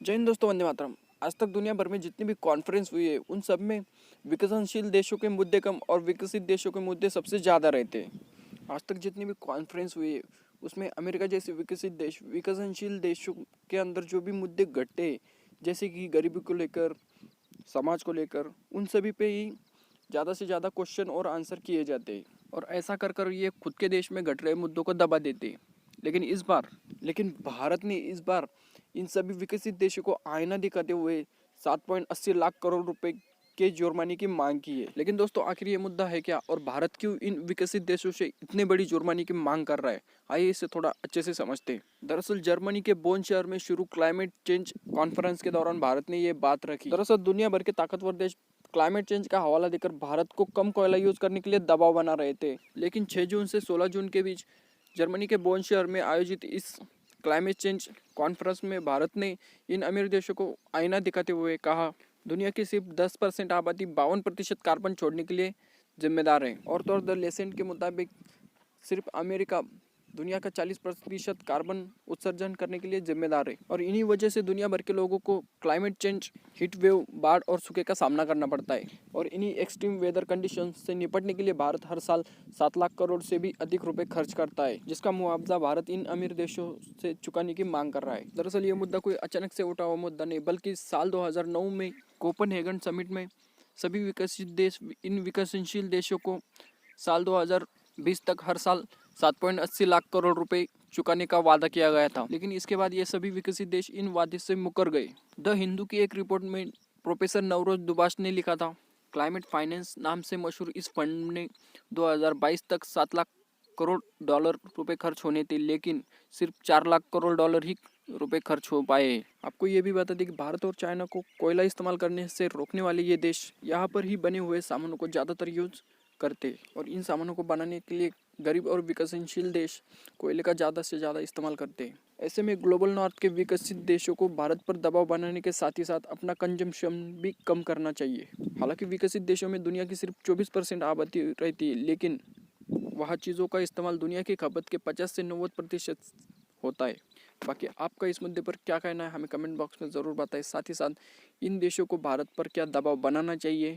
जय हिंद दोस्तों, वंदे मातरम। आज तक दुनिया भर में जितनी भी कॉन्फ्रेंस हुई है उन सब में विकसनशील देशों के मुद्दे कम और विकसित देशों के मुद्दे सबसे ज़्यादा रहते हैं। आज तक जितनी भी कॉन्फ्रेंस हुई है उसमें अमेरिका जैसे विकसित देश विकसनशील देशों के अंदर जो भी मुद्दे घटे, जैसे कि गरीबी को लेकर, समाज को लेकर, उन सभी पे ही ज़्यादा से ज़्यादा क्वेश्चन और आंसर किए जाते हैं और ऐसा कर कर ये खुद के देश में घट रहे मुद्दों को दबा देते हैं। लेकिन भारत ने इस बार इन सभी विकसित देशों को आईना दिखाते हुए 7.80 लाख करोड़ रुपए के जुर्माने की मांग की है। लेकिन दोस्तों, आखिर ये मुद्दा है क्या और भारत क्यों इन विकसित देशों से इतने बड़ी जुर्माने की मांग कर रहा है? आइए इसे थोड़ा अच्छे से समझते हैं। दरअसल जर्मनी के बोन शहर में शुरू क्लाइमेट चेंज कॉन्फ्रेंस के दौरान भारत ने ये बात रखी। दरअसल दुनिया भर के ताकतवर देश क्लाइमेट चेंज का हवाला देकर भारत को कम कोयला यूज करने के लिए दबाव बना रहे थे। लेकिन 6 जून से 16 जून के बीच जर्मनी के बोन शहर में आयोजित इस क्लाइमेट चेंज कॉन्फ्रेंस में भारत ने इन अमीर देशों को आईना दिखाते हुए कहा, दुनिया की सिर्फ 10% आबादी 52% कार्बन छोड़ने के लिए जिम्मेदार है। और तो और द लेसेंट के मुताबिक सिर्फ अमेरिका दुनिया का 40% कार्बन उत्सर्जन करने के लिए जिम्मेदार है। और इन्हीं वजह से दुनिया भर के लोगों को क्लाइमेट चेंज, हीट वेव, बाढ़ और सूखे का सामना करना पड़ता है। और इन्हीं एक्सट्रीम वेदर कंडीशंस से निपटने के लिए भारत हर साल 7 लाख करोड़ से भी अधिक रुपए खर्च करता है, जिसका मुआवजा भारत इन अमीर देशों से चुकाने की मांग कर रहा है। दरअसल ये मुद्दा कोई अचानक से उठा हुआ मुद्दा नहीं, बल्कि साल 2009 में कोपनहेगन समिट में सभी विकसित देश इन विकसनशील देशों को साल 2020 तक हर साल 7.80 लाख करोड़ रुपए चुकाने का वादा किया गया था। लेकिन इसके बाद ये सभी विकसित देश इन वादे से मुकर गए। द हिंदू की एक रिपोर्ट में प्रोफेसर नवरोज दुबाश ने लिखा था, क्लाइमेट फाइनेंस नाम से मशहूर इस फंड ने 2022 तक 7 लाख करोड़ डॉलर रुपए खर्च होने थे, लेकिन सिर्फ 4 लाख करोड़ डॉलर ही रुपए खर्च हो पाए। आपको ये भी बता दें कि भारत और चाइना को कोयला इस्तेमाल करने से रोकने वाले ये देश यहाँ पर ही बने हुए सामानों को ज़्यादातर यूज करते और इन सामानों को बनाने के लिए गरीब और विकसनशील देश कोयले का ज़्यादा से ज़्यादा इस्तेमाल करते हैं। ऐसे में ग्लोबल नॉर्थ के विकसित देशों को भारत पर दबाव बनाने के साथ ही साथ अपना कंजम्पशन भी कम करना चाहिए। हालांकि विकसित देशों में दुनिया की सिर्फ 24% आबादी रहती है, लेकिन वहाँ चीज़ों का इस्तेमाल दुनिया की खपत के 50 से 90% होता है। बाकी आपका इस मुद्दे पर क्या कहना है हमें कमेंट बॉक्स में ज़रूर बताएं। साथ ही साथ इन देशों को भारत पर क्या दबाव बनाना चाहिए